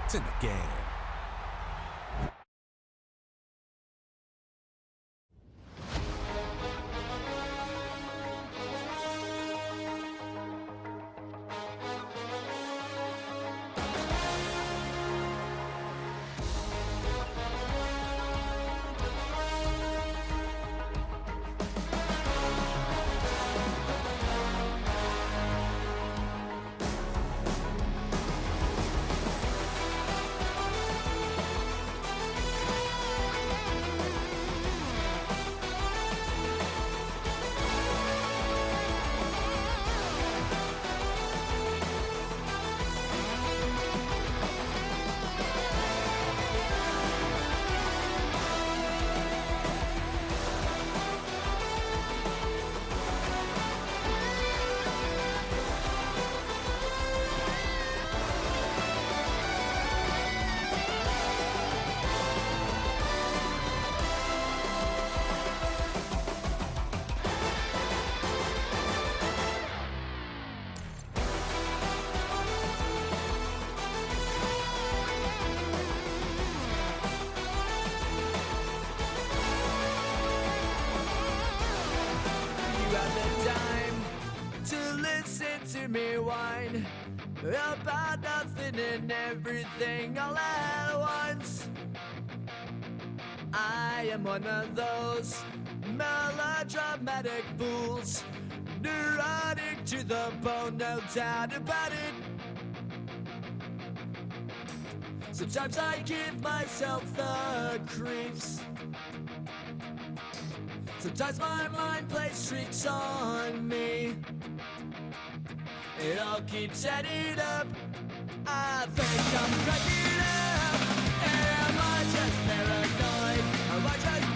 It's in the game. Me whine about nothing and everything all at once. I am one of those melodramatic fools, neurotic to the bone, no doubt about it. Sometimes I give myself the creeps. Sometimes my mind plays tricks on me. It all keeps adding up. I think I'm cracking up. Am I just paranoid? Am I just...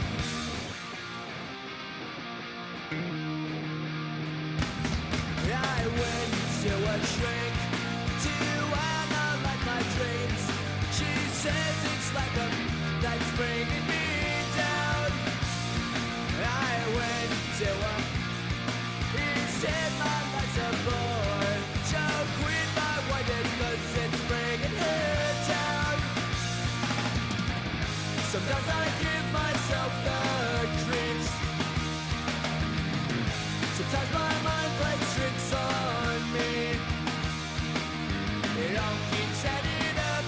I went to a shrink to analyze my dreams. She says it's like a that's bringing me down. I went to a... He said my life's a bore. Quit my white cause it's bringing her down. Sometimes I give myself the creeps. Sometimes my mind plays tricks on me. It all keeps adding up.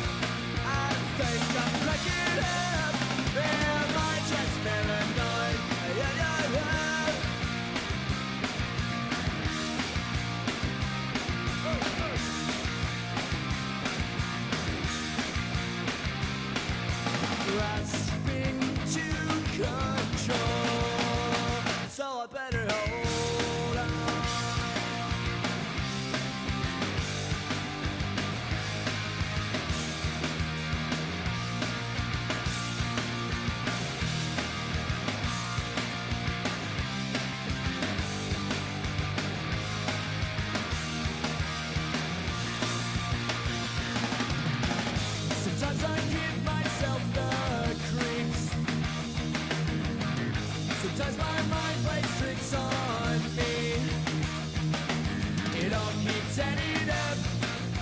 I think I'm cracking up. Am I just paranoid? Grasping to control, so I better hold on. Sometimes I give myself the creeps. Sometimes my mind plays tricks on me. It all keeps adding up.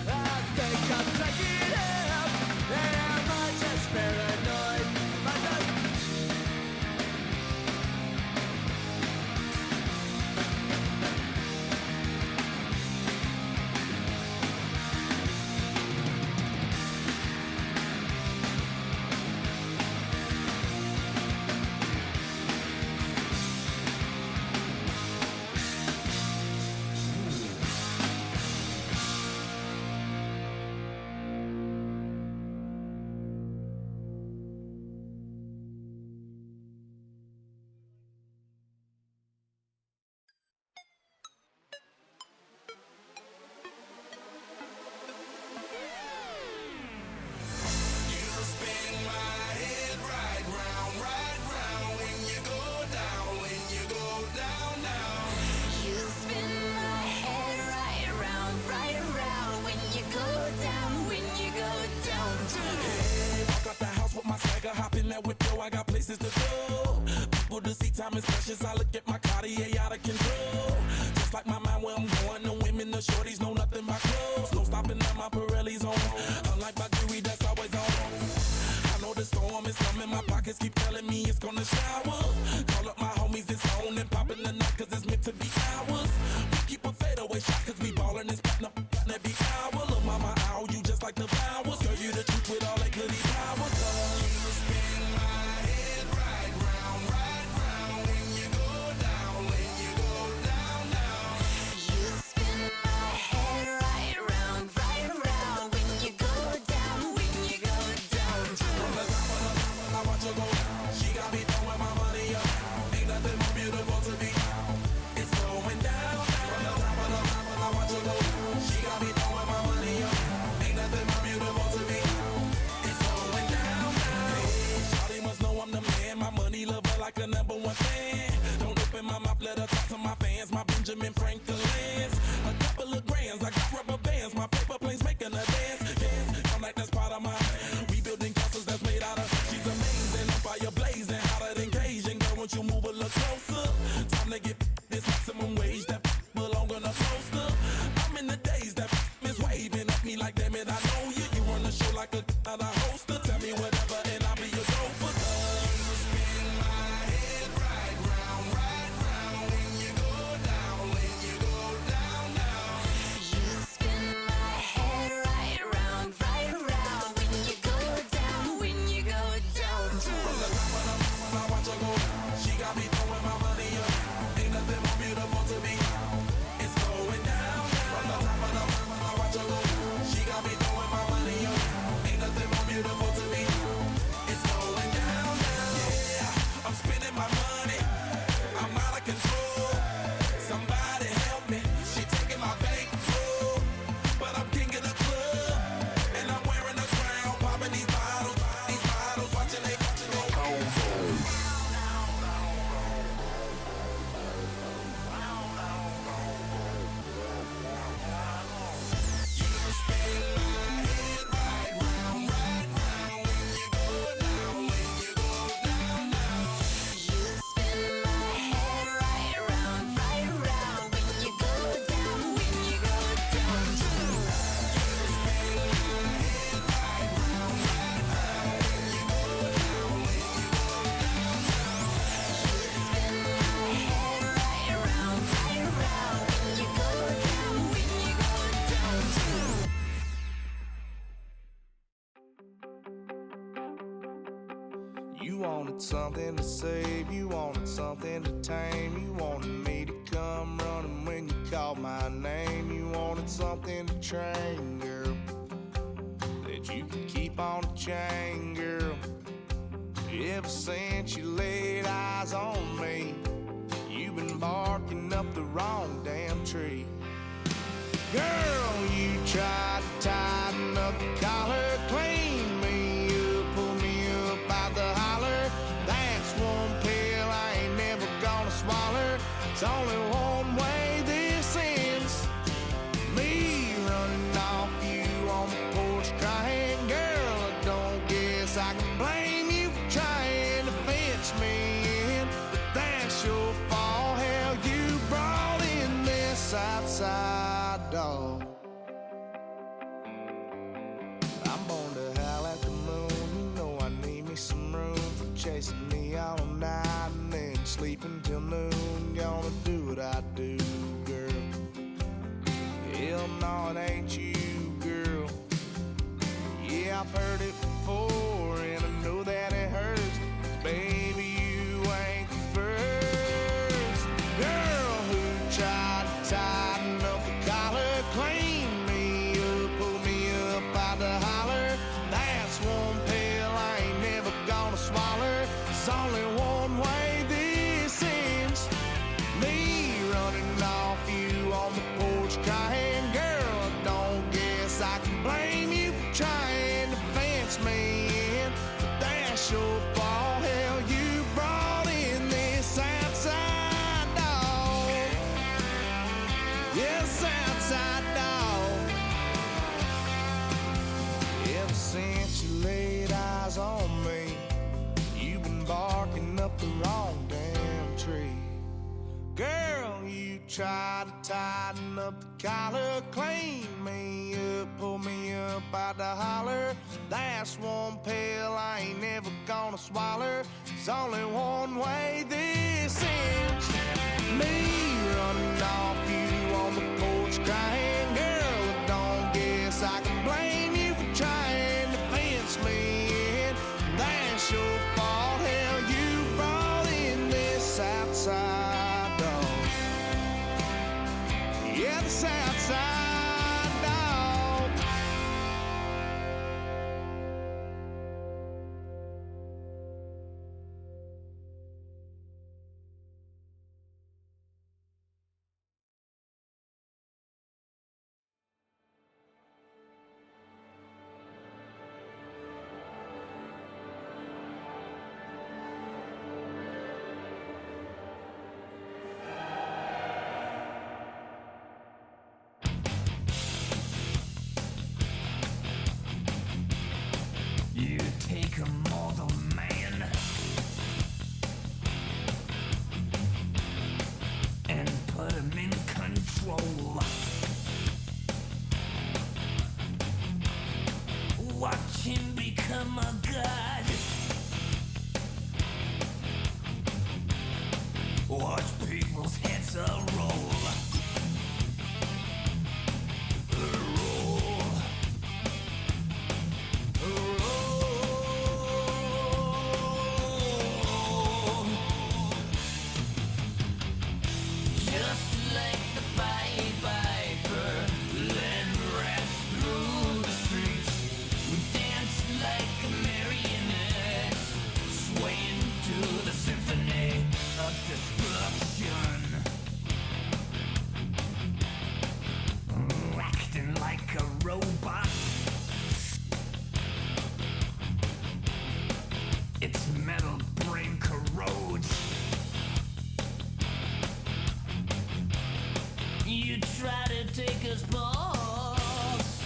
I think I'm cracking up. Am I just paranoid? Am I just... I got places to go. People to see, time is precious. I look at my Cartier out of control. Just like my mind where I'm going. The women, the shorties know nothing but clothes. No stopping at my Pirelli's on. Unlike my jewelry, that's always niggas keep telling me it's gonna shower. Call up my homies, it's on and poppin' the night, cause it's meant to be ours. We keep a fadeaway shot, cause we ballin' and spottin' up every hour. Look, mama, ow, you just like the flowers. Girl, you the truth with all that goody powers. You spin my head right round when you go down, when you go down, down. You spin my head right round when you go down, when you go down. From the top of the top, I watch her go down. She got me throwing my money up. Ain't nothing more beautiful to me. It's going down. From the top of the top, I watch her go down. She got me throwing my money up. Ain't nothing more beautiful to me. It's going down. Hey, shawty must know I'm the man. My money lover like a number one fan. Don't open my mouth, let her talk to my fans. My Benjamin Franklin's. A couple of grands, I got rubber bands. My paper planes making a dance. I'm like that's part of my. We building castles that's made out of. She's amazing, on fire blazing, hotter than Cajun. Girl, won't you move a little closer? Time to get this maximum wage that belong on a poster. I'm in the days that is waving at me like damn it, I know you. You run the show like a hoster. Tell me whatever and I'll be your gopher. You spin my head right round when you go down, when you go down, down. You spin my head right round when you go down, when you go down. From the top of the mountain, I watch her go down. She got me throwing my money up. Ain't nothing more beautiful to me. It's going down. From the top of the mountain, I watch her go down. She got me throwing my money up. Ain't nothing more beautiful to me. It's going down. Yeah, I'm spending my money. I'm out of control. Somebody help me. She taking my bankroll, but I'm king of the club, and I'm wearing a crown, popping these bottles, watching they go cold. You spin my head right round when you go down, when you go down, down. You spin my head right round when you go down, when you go down. You wanted something to save, you wanted something to tame. You wanted me to come running when you called my name. You wanted something to train, girl, that you could keep on the chain, girl. Ever since you laid eyes on me, you've been barking up the wrong damn tree. Girl, you tried to tighten up the collar, clean me up, pull me up out the holler. That's one pill I ain't never gonna swallow. It's only one way this ends. Me running off you on the porch crying. Girl, I don't guess I can blame you for trying to fence me in, but that's your fault. Hell, you brought in this outside dog. I'm born to howl at the moon. You know I need me some room for chasing me all night and then sleeping till noon. Gonna do what I do, girl. Hell no, it ain't you, girl. Yeah, I've heard it before and I know that it hurts. Baby, you ain't the first girl who tried to tighten up the collar. try to tighten up the collar, clean me up, pull me up by the holler. That's one pill I ain't never gonna swallow. There's only one way this ends. Me running off you on the porch crying. Girl, I don't guess I can blame you for trying to fence me in. That's your fault, hell, you brought in this outside dog. Yeah, this outside dog. You take a mortal man and put him in control. Watch him become a god. Watch people's heads roll. Just like the Pied Piper, led rats through the streets. We danced like a marionette, swaying to the symphony of destruction. Acting like a robot. Its metal brain corrodes. You try to take us balls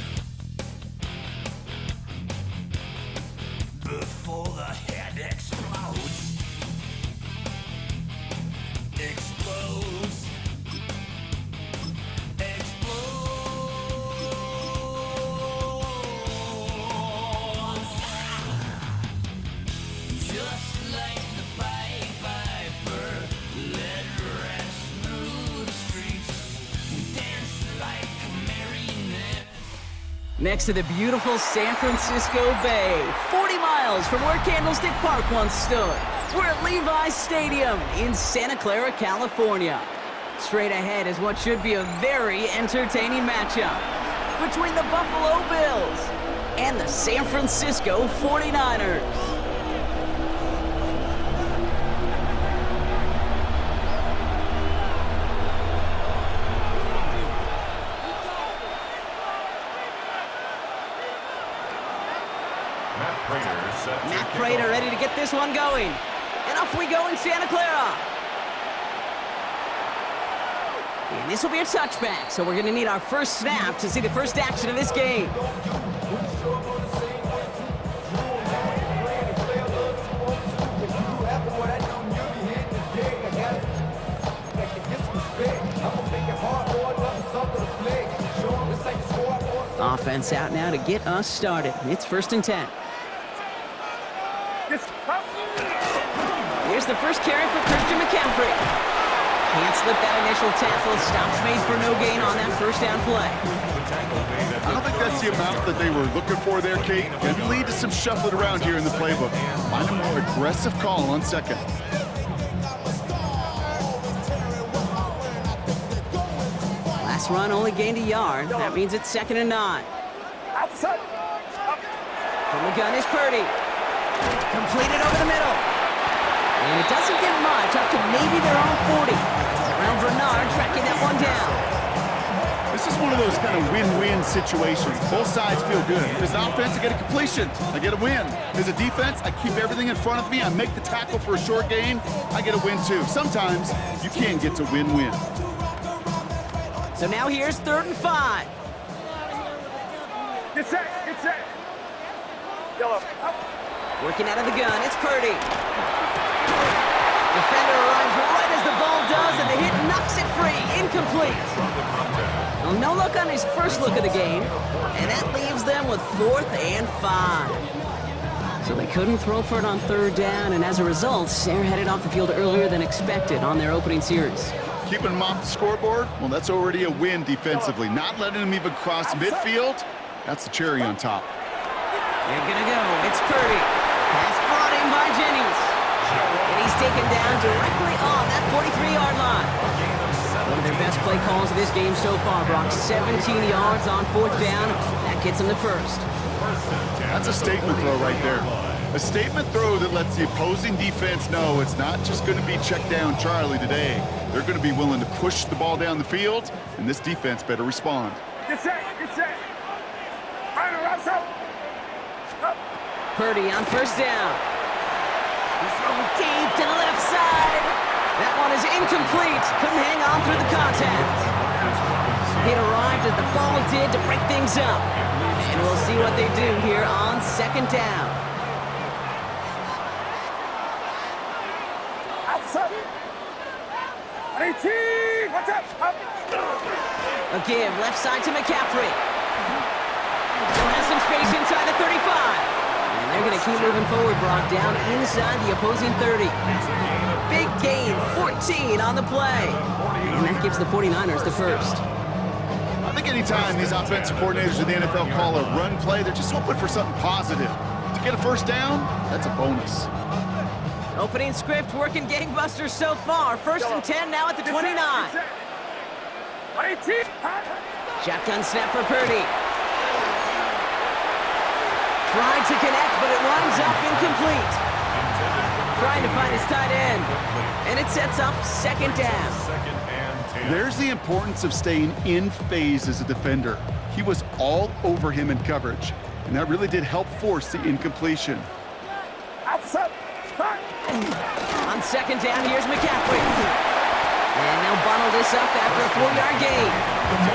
before the head explodes. Explodes. Explodes. Just like the Pied Piper, led rats through the streets. Dance like a marionette. Next to the beautiful San Francisco Bay, 40 miles from where Candlestick Park once stood. We're at Levi's Stadium in Santa Clara, California. Straight ahead is what should be a very entertaining matchup between the Buffalo Bills and the San Francisco 49ers. Matt Prater ready to get this one going. And off we go in Santa Clara. And this will be a touchback, so we're going to need our first snap to see the first action of this game. Offense out now to get us started. It's 1st and 10. Here's the first carry for Christian McCaffrey. Can't slip that initial tackle. Stops made for no gain on that first down play. I don't think that's the amount that they were looking for there, Kate. Can lead to some shuffling around here in the playbook. Find a more aggressive call on second. Last run only gained a yard. That means it's 2nd and 9. From the gun is Purdy. Completed over the middle. And it doesn't get much, up to maybe their own 40. Around Bernard tracking that one down. This is one of those kind of win-win situations. Both sides feel good. As an offense, I get a completion. I get a win. As a defense, I keep everything in front of me. I make the tackle for a short gain. I get a win, too. Sometimes you can get to win-win. So now here's 3rd and 5. Get set, get set. Yellow. Working out of the gun, it's Purdy. Defender arrives right as the ball does, and the hit knocks it free. Incomplete. Well, no look on his first look of the game, and that leaves them with 4th and 5. So they couldn't throw for it on 3rd down, and as a result, Sayre headed off the field earlier than expected on their opening series. Keeping him off the scoreboard, well, that's already a win defensively. Not letting him even cross midfield, that's the cherry on top. They're gonna go. It's Purdy. Pass brought in by Jennings. And he's taken down directly on that 43-yard line. One of their best play calls of this game so far, Brock. 17 yards on 4th down. That gets them the first. That's a statement throw right there. A statement throw that lets the opposing defense know it's not just going to be check down Charlie today. They're going to be willing to push the ball down the field, and this defense better respond. Get set, get set. Right up. Purdy on 1st down. He's throwing deep to the left side. That one is incomplete. Couldn't hang on through the contact. It arrived as the ball did to break things up. And we'll see what they do here on 2nd down. What's up? Up. A give, left side to McCaffrey. Still has some space inside the 35. And they're going to keep moving forward, Brock, down inside the opposing 30. Big gain, 14 on the play. And that gives the 49ers the first. I think anytime these offensive coordinators in the NFL call a run play, they're just hoping for something positive. To get a 1st down, that's a bonus. Opening script working gangbusters so far. 1st and 10 now at the 29. Shotgun snap for Purdy. Tried to connect, but it winds up incomplete. Trying to find his tight end. And it sets up 2nd down. There's the importance of staying in phase as a defender. He was all over him in coverage, and that really did help force the incompletion. On 2nd down, here's McCaffrey. And they'll bundle this up after a 4-yard gain.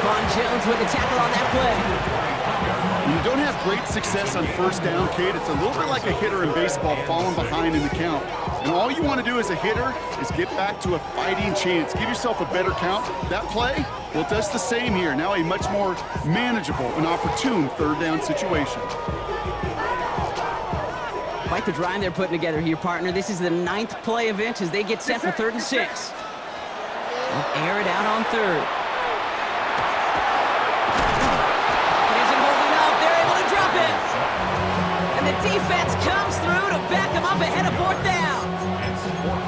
Quan Jones with the tackle on that play. When you don't have great success on 1st down, Kate, it's a little bit like a hitter in baseball falling behind in the count. And all you want to do as a hitter is get back to a fighting chance. Give yourself a better count. That play, well, it does the same here. Now a much more manageable and opportune 3rd down situation. Quite the drive they're putting together here, partner. This is the 9th play of it as they get set for 3rd and 6. They'll air it out on 3rd. It isn't holding up. They're able to drop it. And the defense comes through to back them up ahead of 4th down.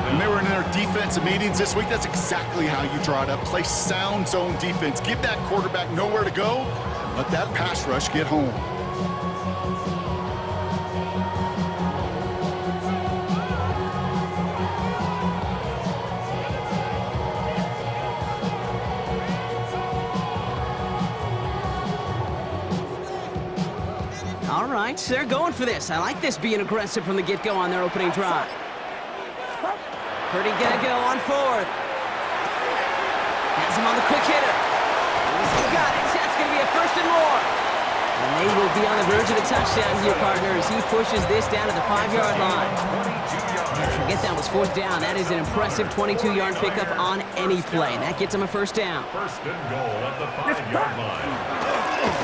When they were in their defensive meetings this week, that's exactly how you draw it up. Play sound zone defense. Give that quarterback nowhere to go, and let that pass rush get home. All right, they're going for this. I like this being aggressive from the get-go on their opening drive. Purdy gonna go on 4th. Has him on the quick hitter. He's got it. That's gonna be a 1st and more. And they will be on the verge of the touchdown here, partners. He pushes this down to the 5-yard line. And forget that was 4th down. That is an impressive 22-yard pickup on any play. And that gets him a 1st down. 1st and goal at the 5-yard line.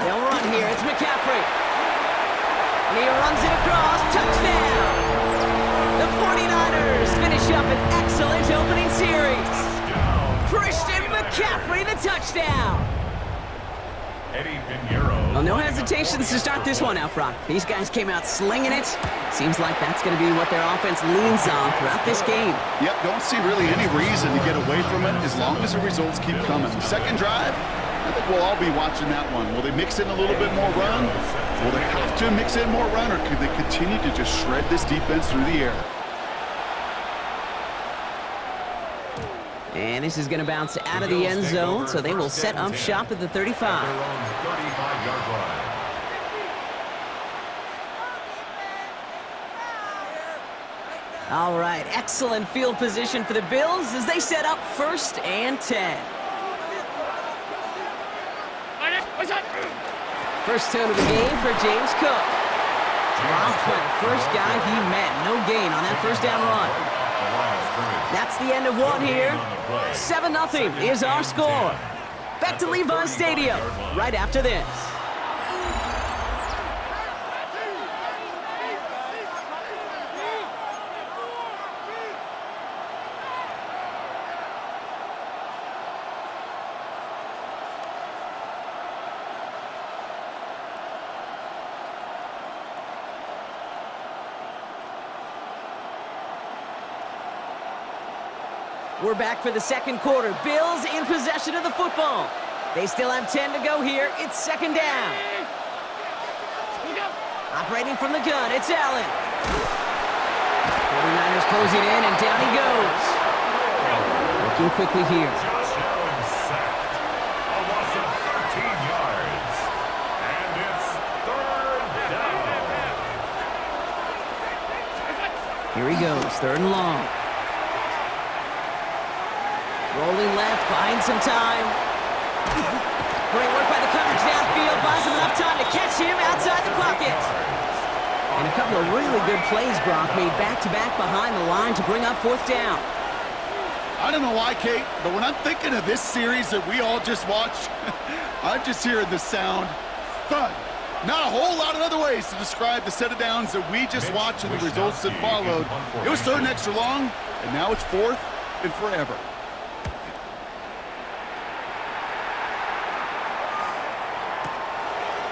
They'll run here. It's McCaffrey. And he runs it across. Touchdown! The 49ers finish up an excellent opening series. Christian McCaffrey, the touchdown! Well, no hesitations to start this one out, Brock. These guys came out slinging it. Seems like that's going to be what their offense leans on throughout this game. Yep, don't see really any reason to get away from it as long as the results keep coming. The 2nd drive, I think we'll all be watching that one. Will they mix in a little bit more run? Will they have to mix in more run, or could they continue to just shred this defense through the air? And this is going to bounce out of the end zone, so they will set up shop at the 35. All right, excellent field position for the Bills as they set up 1st and 10. First tone of the game for James Cook. Dropped by the first guy he met. No gain on that 1st down run. That's the end of one here. 7-0 is our score. Back to Levi Stadium right after this. We're back for the second quarter. Bills in possession of the football. They still have 10 to go here. It's second down. Operating from the gun, it's Allen. 49ers closing in, and down he goes. Looking quickly here. Josh Allen sacked. A loss of 13 yards. And it's third down. Here he goes, third and long. Rolling left, buying some time. Great work by the coverage downfield. Buys him enough time to catch him outside the pocket. And a couple of really good plays Brock made back-to-back behind the line to bring up fourth down. I don't know why, Kate, but when I'm thinking of this series that we all just watched, I'm just hearing the sound thud. Not a whole lot of other ways to describe the set of downs that we just watched and the results that followed. It was third and extra long, and now it's fourth and forever.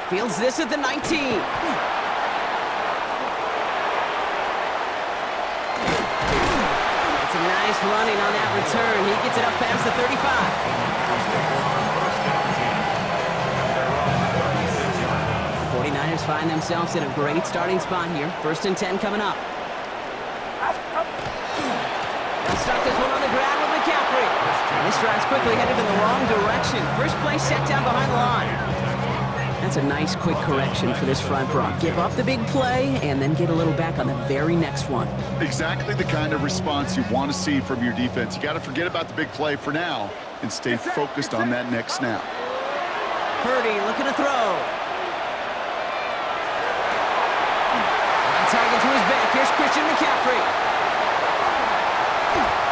Fields this at the 19. It's a nice running on that return. He gets it up past the 35. 49ers find themselves in a great starting spot here. First and 10 coming up. They'll start this one on the ground with McCaffrey. And this drive's quickly headed in the wrong direction. First play set down behind the line. That's a nice quick correction for this front, Brock. Give up the big play and then get a little back on the very next one. Exactly the kind of response you want to see from your defense. You got to forget about the big play for now and stay focused on that next snap. Purdy looking to throw. On target to his back. Here's Christian McCaffrey.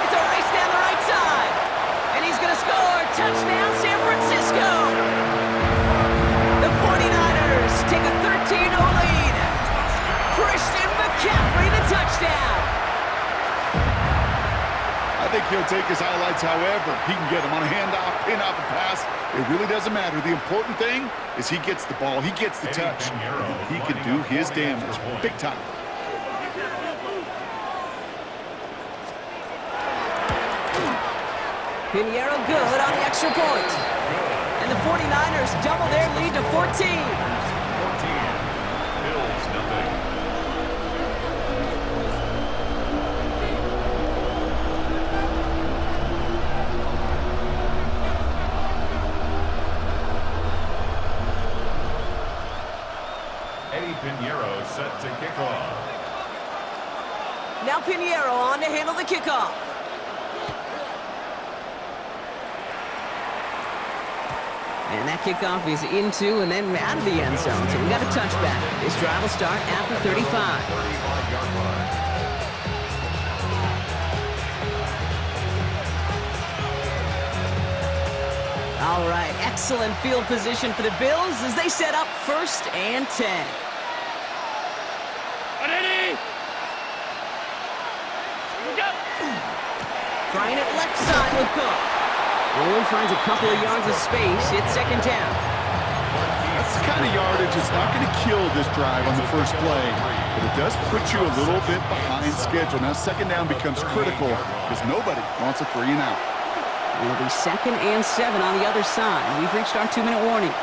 It's a race down the right side. And he's going to score. Touchdown, San Francisco. The 49ers take a 13-0 lead. Christian McCaffrey, the touchdown. I think he'll take his highlights however he can get them on a handoff, pin-off, and pass. It really doesn't matter. The important thing is he gets the ball, he gets the touch, and he can do his damage big time. Pinheiro good on the extra point. And the 49ers double their lead to 14. 14. Bills nothing. Eddie Pinheiro set to kick off. Now Pinheiro on to handle the kickoff. And that kickoff is into and then out of the end zone. So we got a touchback. This drive will start at the 35. 35-yard line. All right, excellent field position for the Bills as they set up first and 10. Trying it left side with Cook. Rolling finds a couple of yards of space. It's second down. That's the kind of yardage that's not going to kill this drive on the first play, but it does put you a little bit behind schedule. Now second down becomes critical because nobody wants a 3 and out. It'll be second and 7 on the other side. We've reached our 2-minute warning.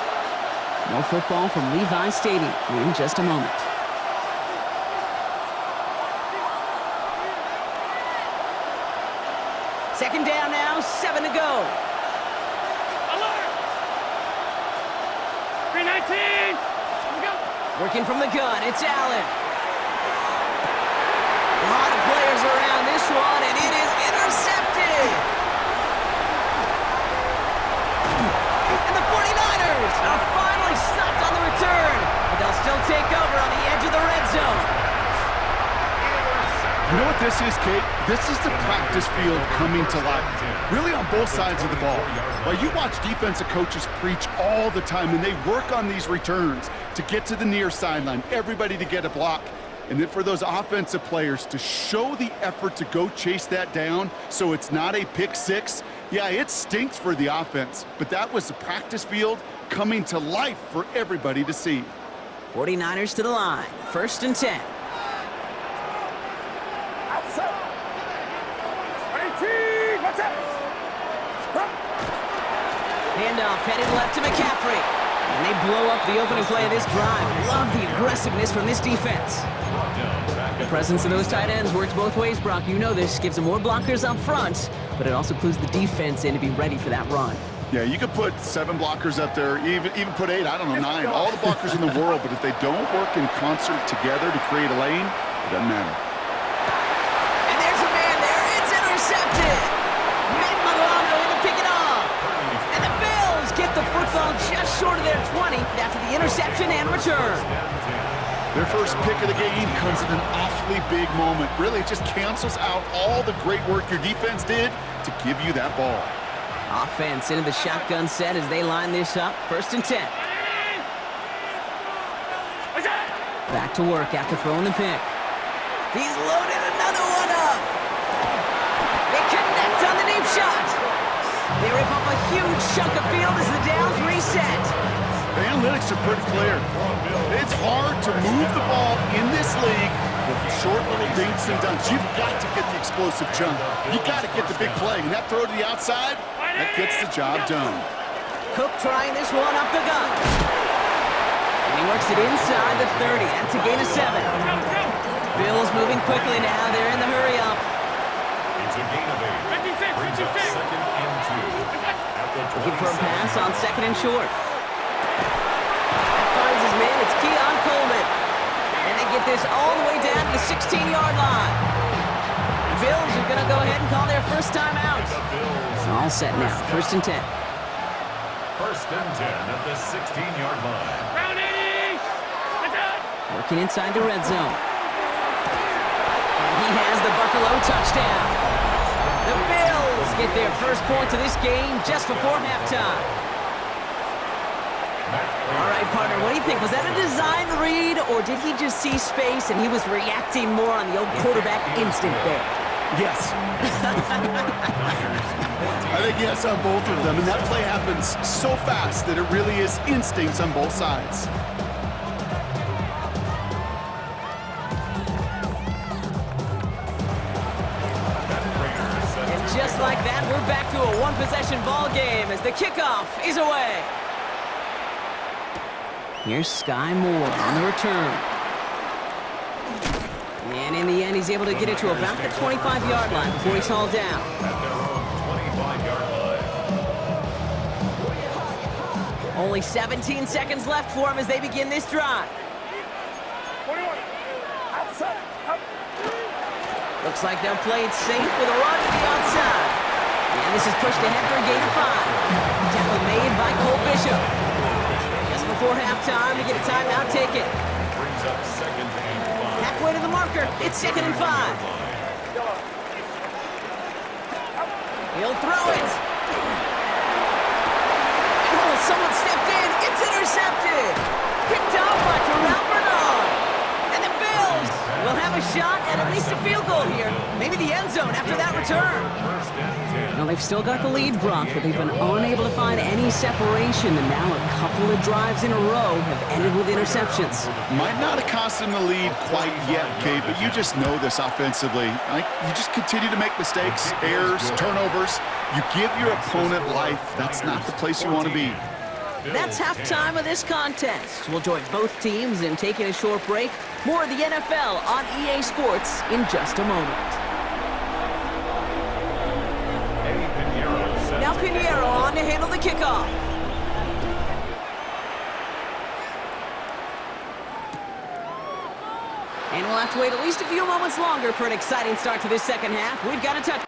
More football from Levi Stadium in just a moment. Second down now, 7 to go. Alert! 319! Working from the gun, it's Allen. A lot of players around this one, and it is intercepted. And the 49ers are finally stopped on the return, but they'll still take over on the edge of the red zone. You know what this is, Kate? This is the practice field coming to life, really on both sides of the ball. Well, you watch defensive coaches preach all the time, and they work on these returns to get to the near sideline, everybody to get a block. And then for those offensive players to show the effort to go chase that down so it's not a pick six, yeah, it stinks for the offense, but that was the practice field coming to life for everybody to see. 49ers to the line, 1st and 10. Handoff headed left to McCaffrey. And they blow up the opening play of this drive. Love the aggressiveness from this defense. The presence of those tight ends works both ways, Brock. You know this. Gives them more blockers up front, but it also clues the defense in to be ready for that run. Yeah, you could put 7 blockers up there, even put 8, I don't know, 9, all the blockers in the world, but if they don't work in concert together to create a lane, it doesn't matter. And there's a man there. It's intercepted. Nick Milano in to pick it off. And the Bills get the football just short of their 20 after the interception and return. Their first pick of the game comes at an awfully big moment. Really, it just cancels out all the great work your defense did to give you that ball. Offense into the shotgun set as they line this up. 1st and 10. Back to work after throwing the pick. He's loaded another one up. They connect on the deep shot. They rip up a huge chunk of field as the downs reset. The analytics are pretty clear. It's hard to move the ball in this league with short little dinks and dunks. You've got to get the explosive jump. You've got to get the big play. And that throw to the outside, that gets the job done. Cook trying this one up the gut. And he works it inside the 30. That's a gain of 7. Bills moving quickly now. They're in the hurry up. It's a gain of 8. Brings up 2nd and 2. Looking for a pass on 2nd and short. That finds his man. It's Keon Coleman. And they get this all the way down to the 16-yard line. The Bills are going to go ahead and call their first time out. All set now. 1st and 10. 1st and 10 at the 16-yard line. Working inside the red zone. And he has the Buffalo touchdown. The Bills get their first points of this game just before halftime. All right, partner, what do you think? Was that a design read, or did he just see space and he was reacting more on the old quarterback instinct there? Yes. I think yes on both of them, and that play happens so fast that it really is instincts on both sides. And just like that, we're back to a one-possession ball game as the kickoff is away. Here's Sky Moore on the return. And in the end, he's able to get it to about the 25-yard line before he's hauled down. At their own 25-yard line. Only 17 seconds left for him as they begin this drive. Looks like they'll play it safe with a run to the outside. And this is pushed ahead for a gain of 5. Tackle made by Cole Bishop. Just before halftime to get a timeout, take it. Brings up 2nd and 5. Halfway to the marker, it's 2nd and 5. He'll throw it. Oh, someone stepped in. It's intercepted. Picked up by Terrell Bernard. And the Bills will have a shot at least a field goal here. Maybe the end zone after that return. 1st and 10. Well, they've still got the lead, Brock, but they've been unable to find any separation, and now a couple of drives in a row have ended with interceptions. Might not have cost them the lead quite yet, Kate, but you just know this offensively. You just continue to make mistakes, errors, turnovers. You give your opponent life. That's not the place you want to be. That's halftime of this contest. We'll join both teams in taking a short break. More of the NFL on EA Sports in just a moment. Now Pinheiro on to handle the kickoff. And we'll have to wait at least a few moments longer for an exciting start to this second half. We've got a touch.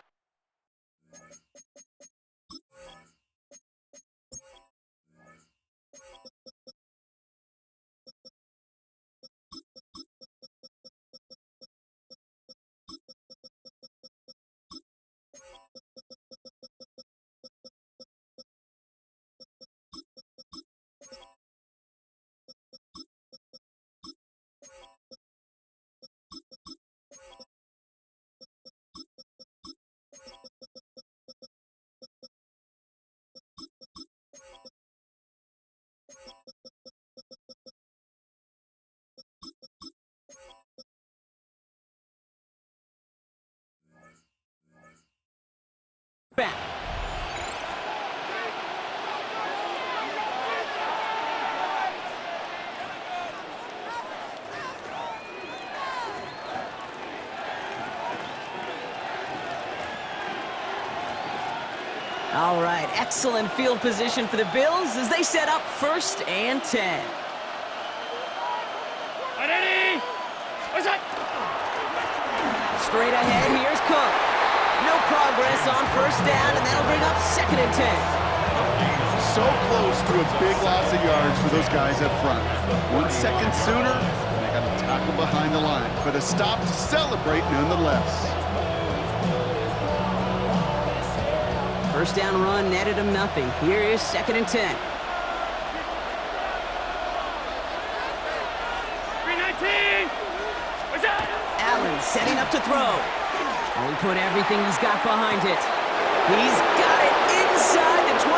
excellent field position for the Bills as they set up 1st and 10. Straight ahead, here's Cook. No progress on 1st down, and that'll bring up 2nd and 10. So close to a big loss of yards for those guys up front. 1 second sooner, and they got a tackle behind the line. But a stop to celebrate nonetheless. 1st down run netted him nothing. Here is 2nd and 10. 319! What's up? Allen setting up to throw. Oh, he put everything he's got behind it. He's got it inside the 25.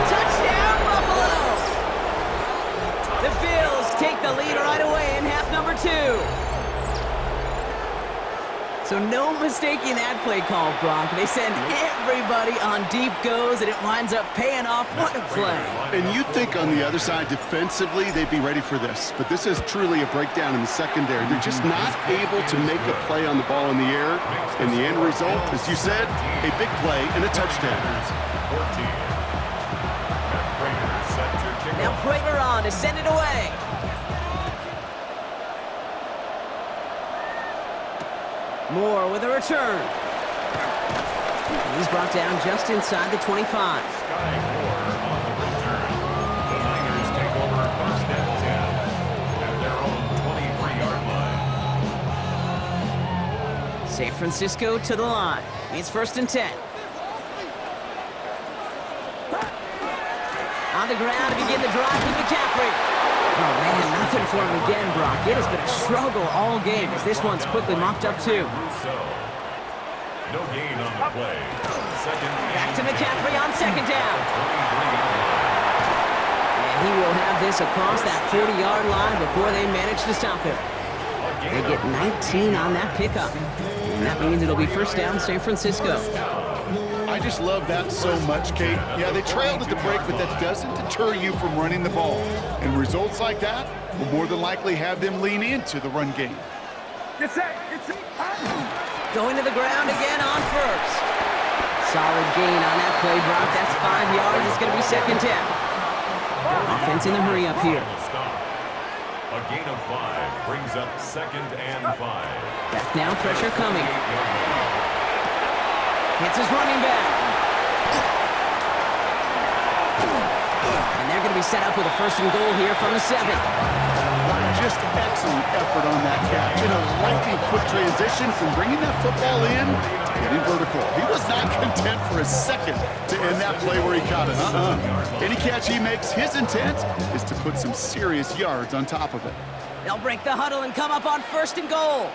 Touchdown, Buffalo! The Bills take the lead right away in half number 2. So no mistaking that play call, Brock. They send everybody on deep goes, and it winds up paying off. What a play. And you'd think on the other side, defensively, they'd be ready for this. But this is truly a breakdown in the secondary. They're just not able to make a play on the ball in the air. And the end result, as you said, a big play and a touchdown. Now Prater on to send it away. Moore with a return. And he's brought down just inside the 25. Sky Moore on the return. The Niners take over 1st and 10 at their own 23-yard line. San Francisco to the line. It's 1st and 10. On the ground to begin the drive with McCaffrey. Oh, man, nothing for him again, Brock. It has been a struggle all game as this one's quickly mopped up, too. No gain on the play. Back to McCaffrey on 2nd down. And he will have this across that 40-yard line before they manage to stop him. They get 19 on that pickup. And that means it'll be 1st down San Francisco. I just love that so much, Kate. Yeah, they trailed at the break, but that doesn't deter you from running the ball. And results like that will more than likely have them lean into the run game. Going to the ground again on 1st. Solid gain on that play, Brock. That's 5 yards. It's going to be 2nd down. Offense in the hurry up here. A gain of 5 brings up 2nd and 5. Back now, pressure coming. Hits his running back. And they're going to be set up with a 1st and goal here from the 7. Just excellent effort on that catch. In a lightning quick transition from bringing that football in to getting vertical. He was not content for a second to end that play where he caught it. Any catch he makes, his intent is to put some serious yards on top of it. They'll break the huddle and come up on 1st and goal.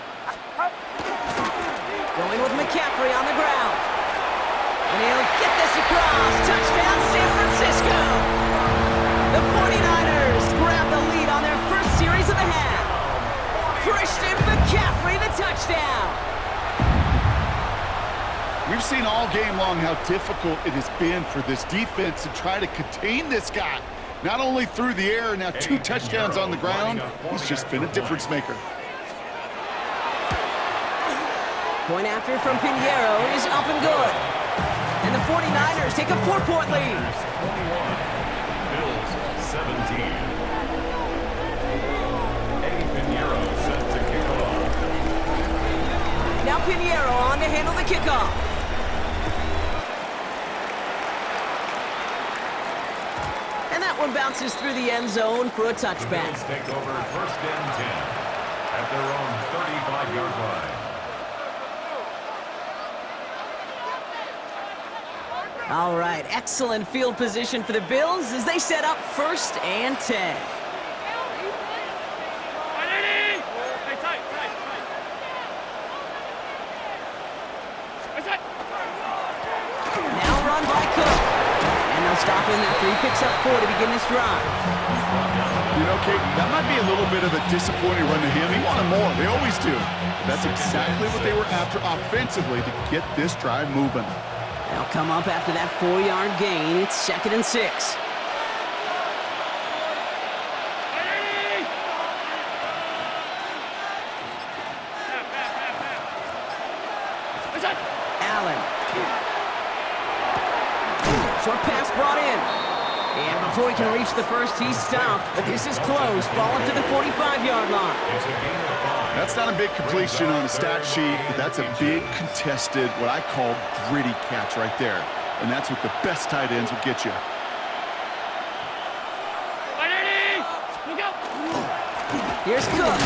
Going with McCaffrey on the ground. And he'll get this across. Touchdown, San Francisco. The 49ers grab the lead on their first series of the half. Christian McCaffrey, the touchdown. We've seen all game long how difficult it has been for this defense to try to contain this guy. Not only through the air, now 2 touchdowns on the ground. He's just been a difference maker. Point after from Pinheiro is up and good. And the 49ers take a 4-point lead. 21, Bills 17. Eddie Pinheiro set to kick off. Now Pinheiro on to handle the kickoff. And that one bounces through the end zone for a touchback. Bills take over 1st and 10 at their own 35-yard line. All right, excellent field position for the Bills as they set up 1st and 10. Now run by Cook. And they'll stop him after he picks up 4 to begin this drive. You know, Kate, that might be a little bit of a disappointing run to him. He wanted more. They always do. But that's exactly what they were after offensively to get this drive moving. They'll come up after that 4-yard gain. It's 2nd and 6. Allen. in. And before he can reach the first, he's stopped. But this is close. Ball up to the 45-yard line. That's not a big completion on the stat sheet, but that's a big contested, what I call gritty catch right there. And that's what the best tight ends will get you. Here's Cook.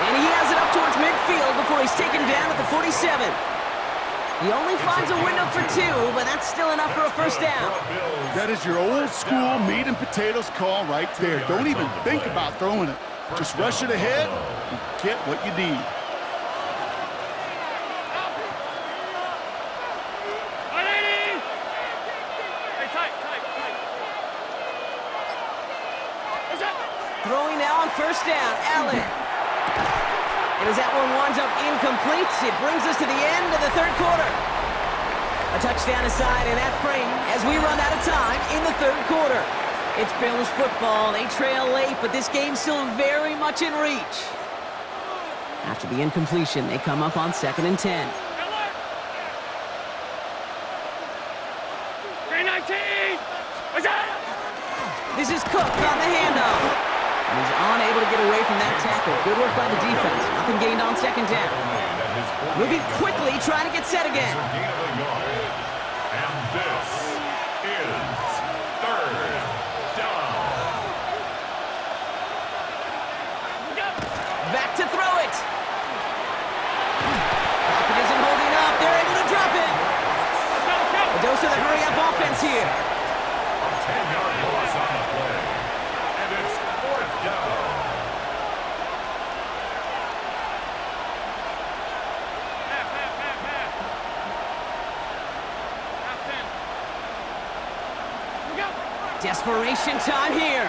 And he has it up towards midfield before he's taken down at the 47. He only finds a window for 2, but that's still enough for a first down. That is your old school meat and potatoes call right there. Don't even think about throwing it. Just rush it ahead and get what you need. Throwing now on first down, Allen. And as that one winds up incomplete, it brings us to the end of the third quarter. A touchdown aside in that frame as we run out of time in the third quarter. It's Bills football. They trail late, but this game's still very much in reach. After the incompletion, they come up on 2nd and 10. This is Cook on the handoff. And he's unable to get away from that tackle. Good work by the defense. Nothing gained on 2nd down. Moving quickly, trying to get set again. And this is 3rd down. Back to throw it. Pocket isn't holding up. They're able to drop it. A dose of the hurry-up offense here. 10-yard loss on the play. And it's 4th down. Desperation time here.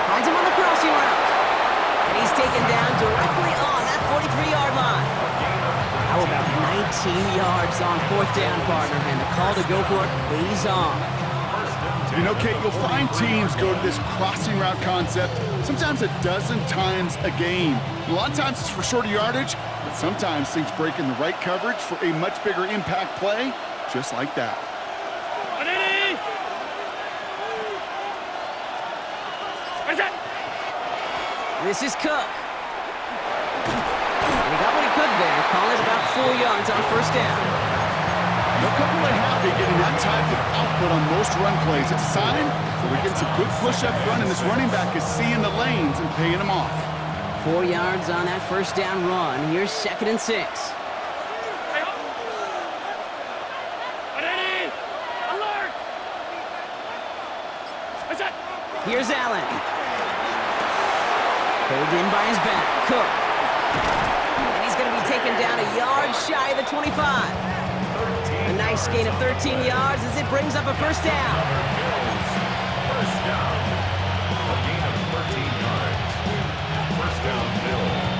Finds him on the crossing route. And he's taken down directly on that 43-yard line. How about 19 yards on 4th down, partner? And the call to go for it pays off. You know, Kate, you'll find teams go to this crossing route concept sometimes a dozen times a game. A lot of times it's for shorter yardage, but sometimes things break in the right coverage for a much bigger impact play, just like that. This is Cook. And he got what he could there. Call it about 4 yards on first down. No couple are happy getting that type of output on most run plays. It's a sign that we're getting some good push up front, and this running back is seeing the lanes and paying them off. 4 yards on that first down run. Here's 2nd and 6. Here's Allen. Pulled in by his back. Cook. And he's going to be taken down a yard shy of the 25. A nice gain of 13 yards as it brings up a first down. First down. A gain of 13 yards. First down, Bills.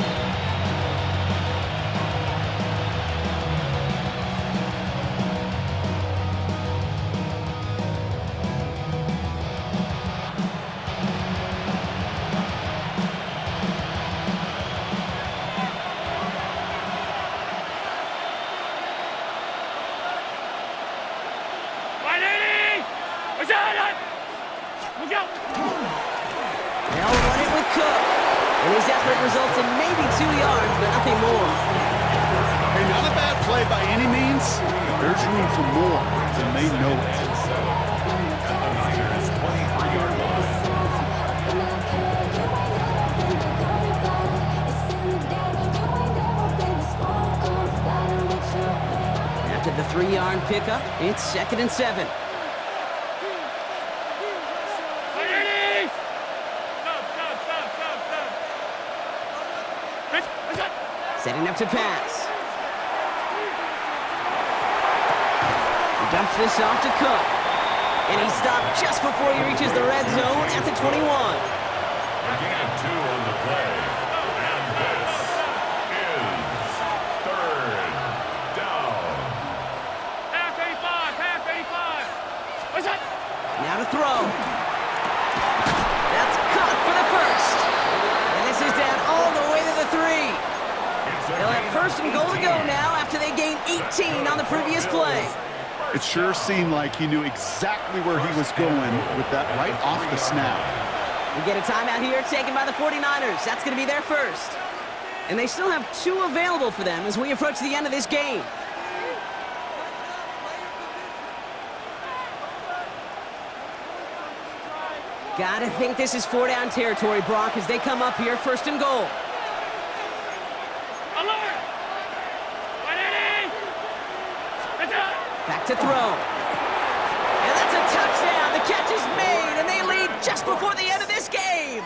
They'll run it with Cook. And his effort results in maybe 2 yards, but nothing more. Hey, not a bad play by any means, but there's room for more, and they know it. At the Niners' 23-yard line. After the 3-yard pickup, it's 2nd and 7. Setting up to pass. He dumps this off to Cook. And he stopped just before he reaches the red zone at the 21. A gain of 2 on the play. And this is 3rd down. Half 85. What's that? Now to throw. That's caught for the first. And this is down all the way to the 3. They'll have 1st and goal to go now after they gained 18 on the previous play. It sure seemed like he knew exactly where he was going with that right off the snap. We get a timeout here taken by the 49ers. That's going to be their first. And they still have 2 available for them as we approach the end of this game. Gotta think this is 4-down territory, Brock, as they come up here, 1st and goal. Back to throw. And that's a touchdown. The catch is made, and they lead just before the end of this game.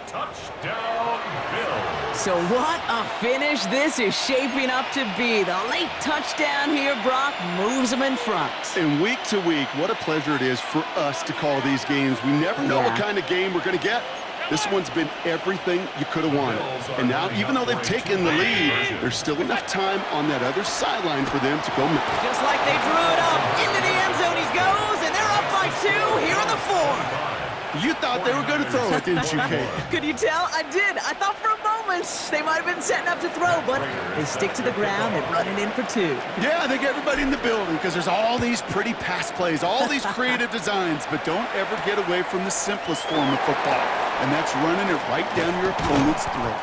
Touchdown, Bills. So what a finish this is shaping up to be. The late touchdown here, Brock, moves them in front. And week to week, what a pleasure it is for us to call these games. We never know what kind of game we're going to get. This one's been everything you could have wanted. And now, even though they've taken the lead, there's still enough time on that other sideline for them to go. Just like they drew it up. Into the end zone he goes, and they're up by 2 here on the 4. You thought they were going to throw it, didn't you, Kate? Could you tell? I did. I thought for a moment they might have been setting up to throw, but they stick to the ground and run it in for 2. Yeah, I think everybody in the building, because there's all these pretty pass plays, all these creative designs, but don't ever get away from the simplest form of football, and that's running it right down your opponent's throat.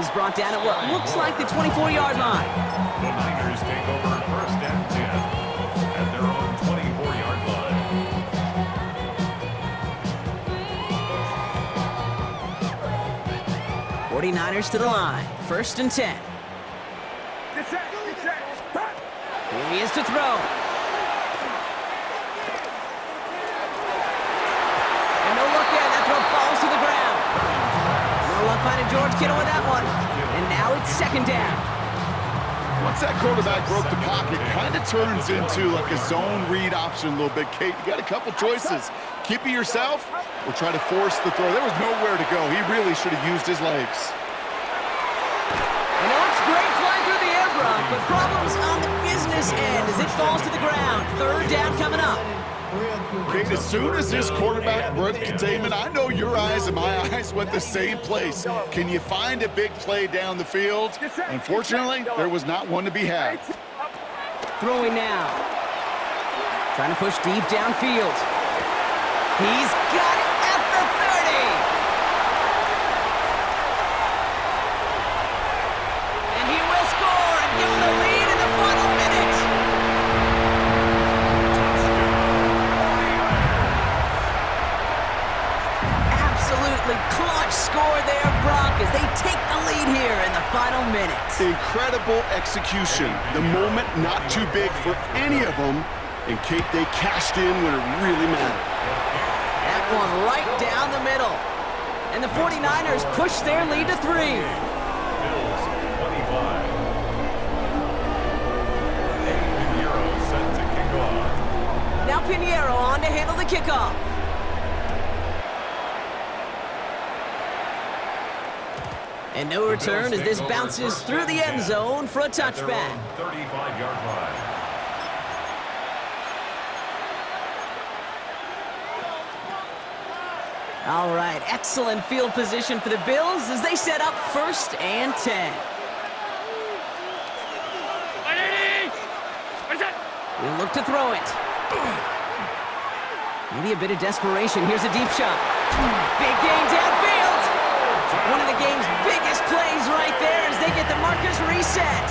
He's brought down at what looks like the 24-yard line. The Niners take over 1st and 10 at their own 24-yard line. 49ers to the line. 1st and 10. Here he is to throw. And no look there. That throw falls to the ground. No luck finding George Kittle with that one. And now it's 2nd down. Once that quarterback broke the pocket, kind of turns into like a zone read option a little bit. Kate, you got a couple choices. Keep it yourself or try to force the throw. There was nowhere to go. He really should have used his legs. You know, it's great flying through the air, Brock, but problems on the business end as it falls to the ground. 3rd down coming up. Kate, as soon as this quarterback broke containment, I know your eyes and my eyes went the same place. Can you find a big play down the field? Unfortunately, there was not one to be had. Throwing now. Trying to push deep downfield. He's got it at the 30. And he will score and give them the lead in the final minute. Absolutely clutch score there, Brock, as they take the lead here in the final minute. Incredible execution. The moment not too big for any of them. And Kate, they cashed in when it really mattered. That one right down the middle. And the 49ers push their lead to 3. Bills 25. Pinheiro set to kick off. Now Pinheiro on to handle the kickoff. And no return as this bounces through the end zone for a touchback. 35-yard line. All right, excellent field position for the Bills as they set up 1st and 10. We'll look to throw it. Maybe a bit of desperation. Here's a deep shot. Big gain downfield. One of the game's biggest plays right there as they get the markers reset.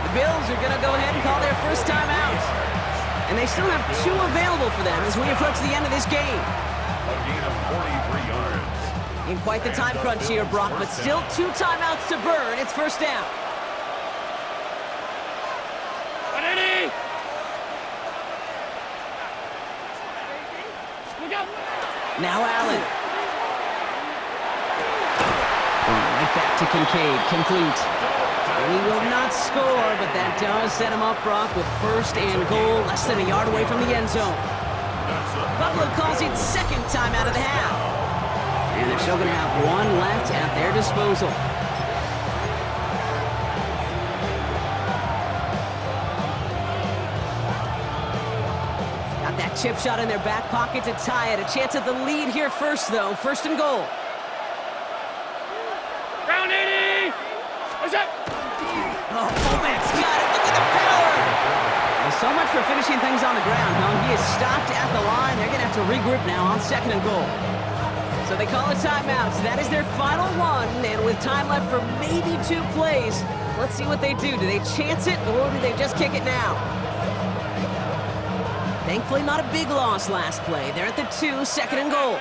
The Bills are going to go ahead and call their first timeout. And they still have 2 available for them as we approach the end of this game. A gain of 43 yards. In quite the time crunch here, Brock, but still 2 timeouts to burn. It's 1st down. Now Allen. Going right back to Kincaid. Complete. And he will not score, but that does set him up, Brock, with 1st and goal, less than a yard away from the end zone. Buffalo calls it 2nd time out of the half. And they're still going to have 1 left at their disposal. Got that chip shot in their back pocket to tie it. A chance at the lead here first, though. 1st and goal. Round 80! What's up? Oh, Fullback's got it. Look at the power. Well, so much for finishing things on the ground, huh? He is stopped at the line. They're going to have to regroup now on 2nd and goal. So they call a timeout. So that is their final one. And with time left for maybe 2 plays, let's see what they do. Do they chance it or do they just kick it now? Thankfully, not a big loss last play. They're at the 2, 2nd and goal.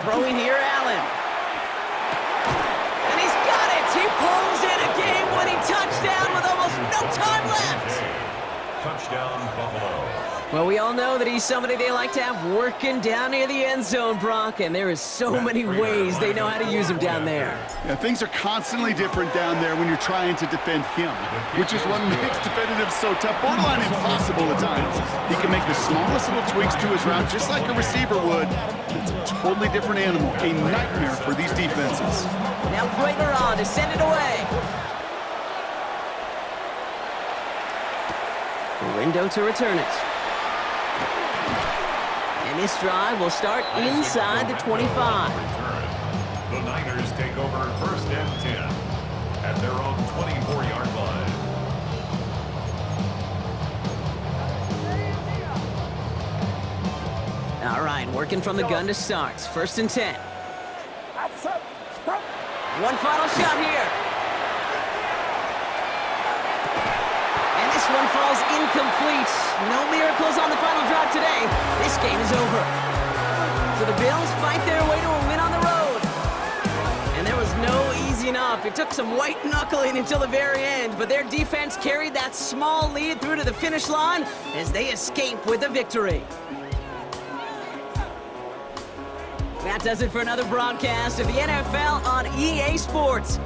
Throwing here, Allen. And he's got it! He pulls in a game-winning touchdown with almost no time left! Touchdown, Buffalo. Well, we all know that he's somebody they like to have working down near the end zone, Brock, and there is so many ways they know how to use him down there. Yeah, things are constantly different down there when you're trying to defend him, which is what makes defending him so tough, borderline impossible at times. He can make the smallest little tweaks to his route just like a receiver would. It's a totally different animal, a nightmare for these defenses. Now Prager on to send it away. The window to return it. And this drive will start inside the 25. The Niners take over 1st and 10 at their own 24-yard line. All right, working from the gun to start. 1st and 10. One final shot here. And this one falls incomplete. No miracles on the final drive today. This game is over. So the Bills fight their way to a win on the road. And there was no easing up. It took some white knuckling until the very end, but their defense carried that small lead through to the finish line as they escape with a victory. That does it for another broadcast of the NFL on EA Sports.